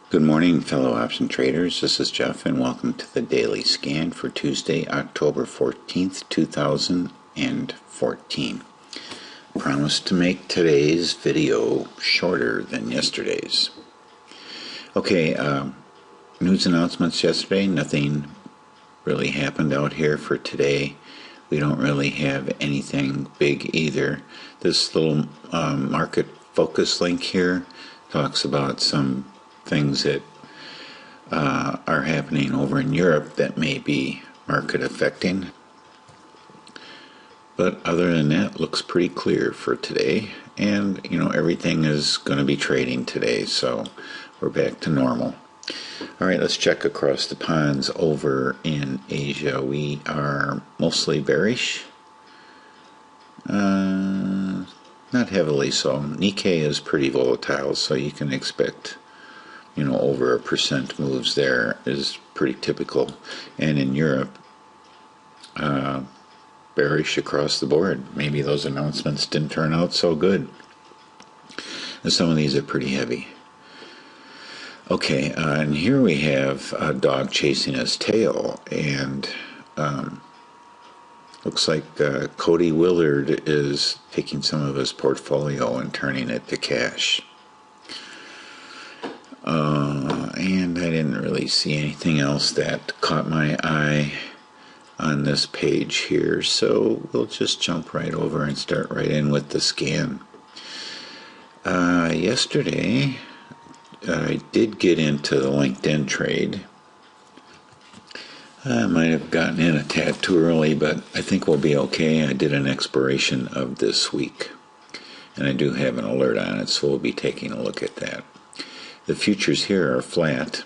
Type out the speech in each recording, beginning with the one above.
Good morning, fellow option traders. This is Jeff, and welcome to the Daily Scan for Tuesday, October 14th, 2014. Promise to make today's video shorter than yesterday's. Okay, news announcements yesterday. Nothing really happened out here for today. We don't really have anything big either. This little market focus link here talks about some things that are happening over in Europe that may be market affecting. But other than that, looks pretty clear for today. And, everything is going to be trading today, so we're back to normal. All right, let's check across the ponds over in Asia. We are mostly bearish. Not heavily so. Nikkei is pretty volatile, so you can expect over 1% moves there is pretty typical. And in Europe, bearish across the board. Maybe those announcements didn't turn out so good. And some of these are pretty heavy. Okay, and here we have a dog chasing his tail, and looks like Cody Willard is taking some of his portfolio and turning it to cash. And I didn't really see anything else that caught my eye on this page here, so we'll just jump right over and start right in with the scan. Yesterday, I did get into the LinkedIn trade. I might have gotten in a tad too early, but I think we'll be okay. I did an expiration of this week, and I do have an alert on it, so we'll be taking a look at that. The futures here are flat.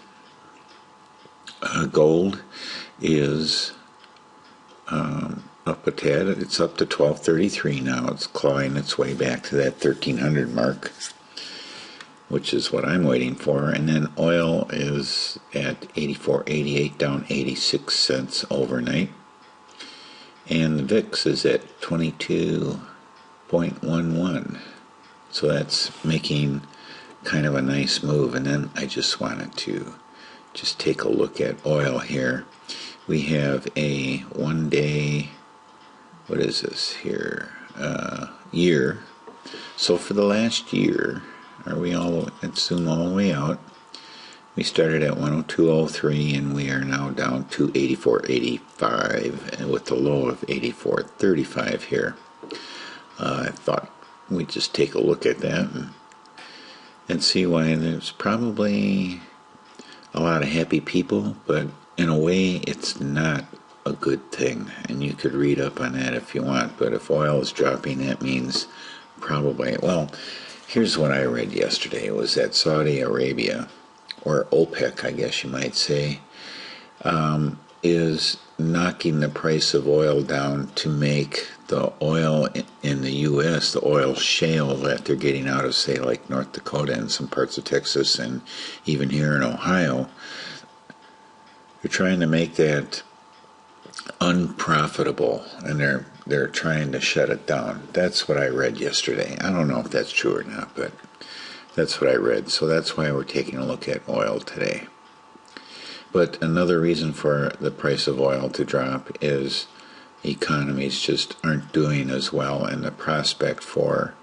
Gold is up a tad. It's up to 1233 now. It's clawing its way back to that 1300 mark, which is what I'm waiting for. And then oil is at 84.88, down 86 cents overnight. And the VIX is at 22.11. So that's making kind of a nice move. And then I just wanted to just take a look at oil here. We have a 1 day, what is this here, year. So for the last year, let's zoom all the way out. We started at 102.03 and we are now down to 84.85 with the low of 84.35 here. I thought we'd just take a look at that and see why. There's probably a lot of happy people, but in a way it's not a good thing, and you could read up on that if you want. But if oil is dropping, that means probably, well, here's what I read yesterday, was that Saudi Arabia, or OPEC I guess you might say, is knocking the price of oil down to make the oil in the U.S., the oil shale that they're getting out of, say, like North Dakota and some parts of Texas and even here in Ohio, they're trying to make that unprofitable, and they're trying to shut it down. That's what I read yesterday. I don't know if that's true or not, but that's what I read. So that's why we're taking a look at oil today. But another reason for the price of oil to drop is economies just aren't doing as well, and the prospect for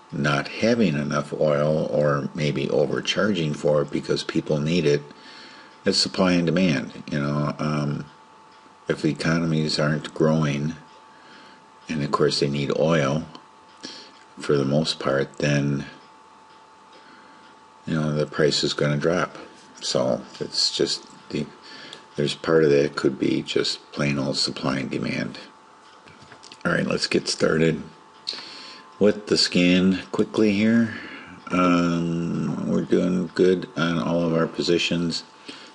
not having enough oil, or maybe overcharging for it because people need it. It's supply and demand. If the economies aren't growing, and of course they need oil for the most part, then the price is going to drop. So it's just there's part of that could be just plain old supply and demand. All right, let's get started with the scan quickly here. We're doing good on all of our positions.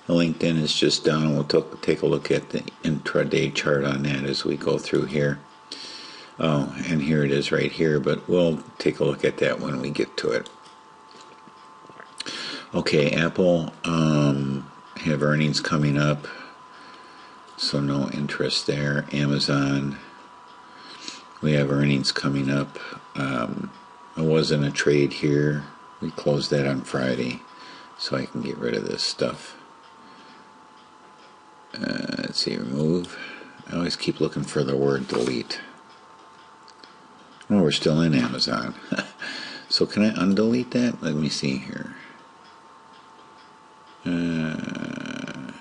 The LinkedIn is just down. We'll take a look at the intraday chart on that as we go through here. Oh, and here it is right here, but we'll take a look at that when we get to it. Okay, Apple have earnings coming up. so no interest there. Amazon, we have earnings coming up. I was in a trade here. We closed that on Friday, so I can get rid of this stuff. Let's see, remove. I always keep looking for the word delete. Oh, we're still in Amazon. So can I undelete that? Let me see here. I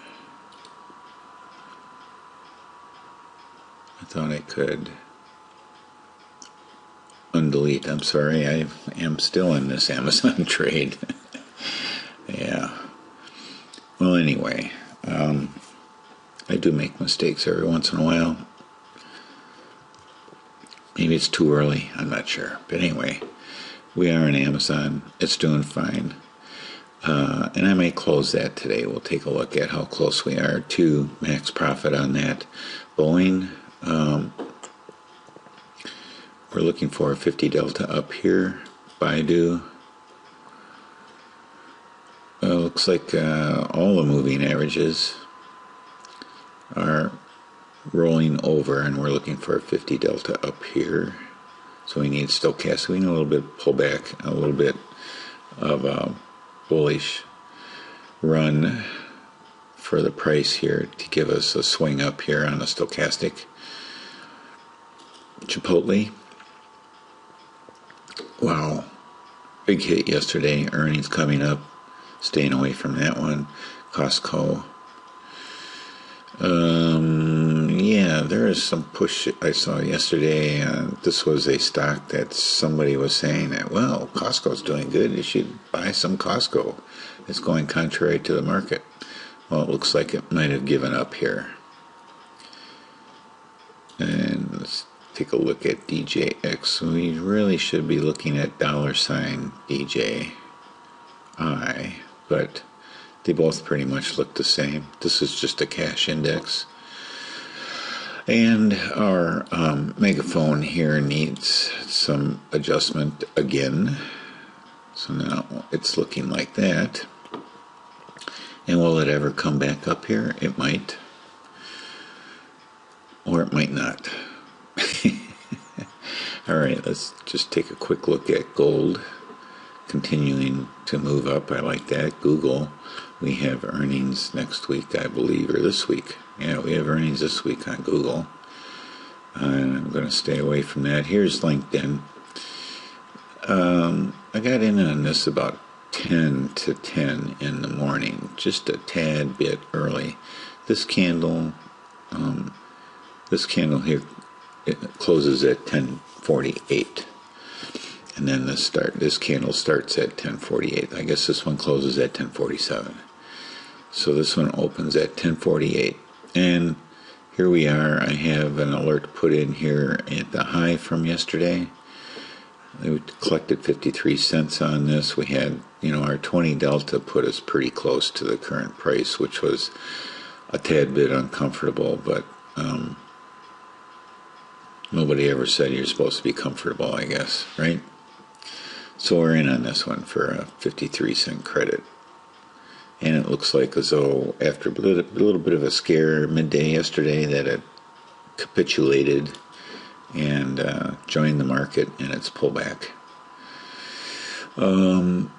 thought I could undelete. I'm sorry, I am still in this Amazon trade. Yeah. Well, anyway, I do make mistakes every once in a while. Maybe it's too early, I'm not sure. But anyway, we are in Amazon. It's doing fine. And I may close that today. We'll take a look at how close we are to max profit on that. Boeing, we're looking for a 50 delta up here. Baidu, looks like all the moving averages are rolling over, and we're looking for a 50 delta up here. So we need stochastic. We need a little bit pullback, a little bit of a bullish run for the price here to give us a swing up here on the stochastic. Chipotle, wow, big hit yesterday. Earnings coming up, staying away from that one. Costco, yeah, there is some push I saw yesterday. This was a stock that somebody was saying that, well, Costco's doing good, you should buy some Costco. It's going contrary to the market. Well, it looks like it might have given up here. And let's take a look at DJX. We really should be looking at $DJI, but they both pretty much look the same. This is just a cash index. And our megaphone here needs some adjustment again. So now it's looking like that. And will it ever come back up here? It might. Or it might not. Alright, let's just take a quick look at gold. Continuing to move up. I like that. Google, we have earnings next week, I believe, or this week. Yeah, we have earnings this week on Google. And I'm going to stay away from that. Here's LinkedIn. I got in on this about 10 to 10 in the morning, just a tad bit early. This candle here, it closes at 10:48. And then this candle starts at 10:48. I guess this one closes at 10:47. So this one opens at 10:48. And here we are. I have an alert put in here at the high from yesterday. We collected 53 cents on this. We had, our 20 delta put us pretty close to the current price, which was a tad bit uncomfortable, but nobody ever said you're supposed to be comfortable, I guess, right? So we're in on this one for a 53 cent credit. And it looks like as though after a little bit of a scare midday yesterday that it capitulated and joined the market in its pullback.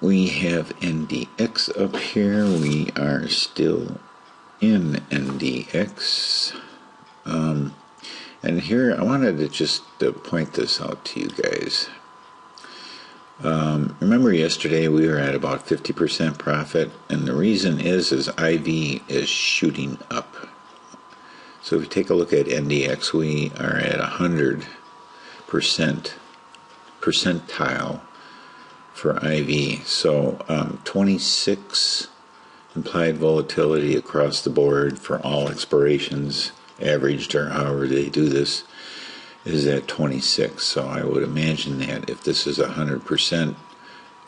We have NDX up here. We are still in NDX. And here I wanted to just point this out to you guys. Remember yesterday we were at about 50% profit, and the reason is IV is shooting up. So if you take a look at NDX, we are at 100% percentile for IV. So 26 implied volatility across the board for all expirations, averaged or however they do this, is at 26. So I would imagine that if this is 100%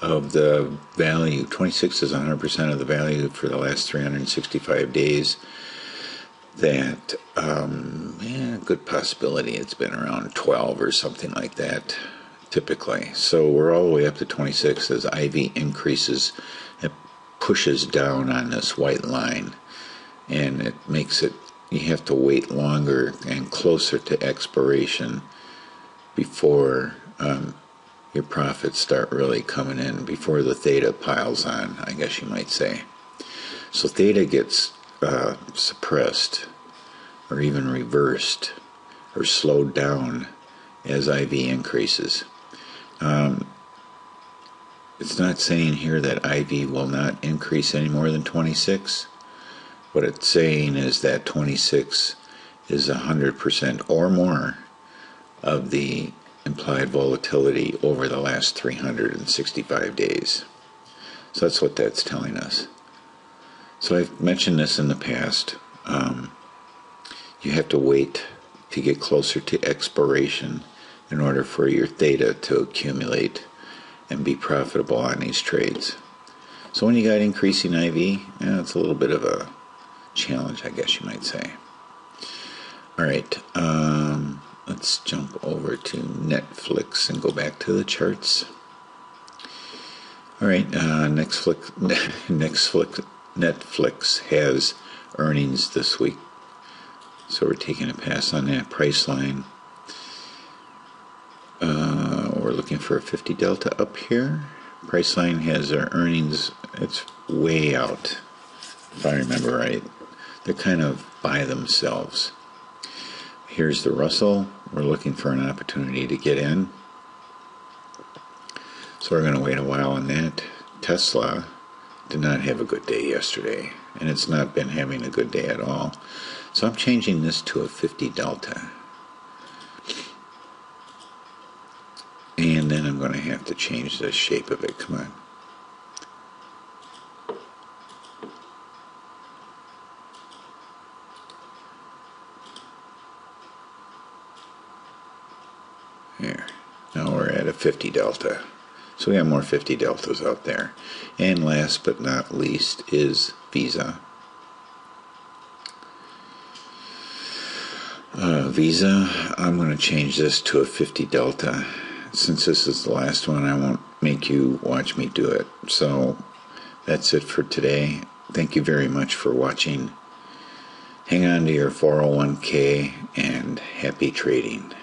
of the value, 26 is 100% of the value for the last 365 days, that good possibility it's been around 12 or something like that typically. So we're all the way up to 26 as IV increases. It pushes down on this white line, and it makes it you have to wait longer and closer to expiration before your profits start really coming in, before the theta piles on, I guess you might say. So theta gets suppressed or even reversed or slowed down as IV increases. It's not saying here that IV will not increase any more than 26. What it's saying is that 26 is 100% or more of the implied volatility over the last 365 days. So that's what that's telling us. So I've mentioned this in the past. You have to wait to get closer to expiration in order for your theta to accumulate and be profitable on these trades. So when you got increasing IV, it's a little bit of a challenge, I guess you might say. All right, let's jump over to Netflix and go back to the charts. All right, Netflix has earnings this week, so we're taking a pass on that. Price line, we're looking for a 50 delta up here. Price line has their earnings, it's way out, if I remember right. They're kind of by themselves. Here's the Russell. We're looking for an opportunity to get in, so we're going to wait a while on that. Tesla did not have a good day yesterday, and it's not been having a good day at all. So I'm changing this to a 50 delta. And then I'm going to have to change the shape of it. Come on. Here. Now we're at a 50 delta. So we have more 50 deltas out there. And last but not least is Visa. Visa, I'm going to change this to a 50 delta. Since this is the last one, I won't make you watch me do it. So that's it for today. Thank you very much for watching. Hang on to your 401k and happy trading.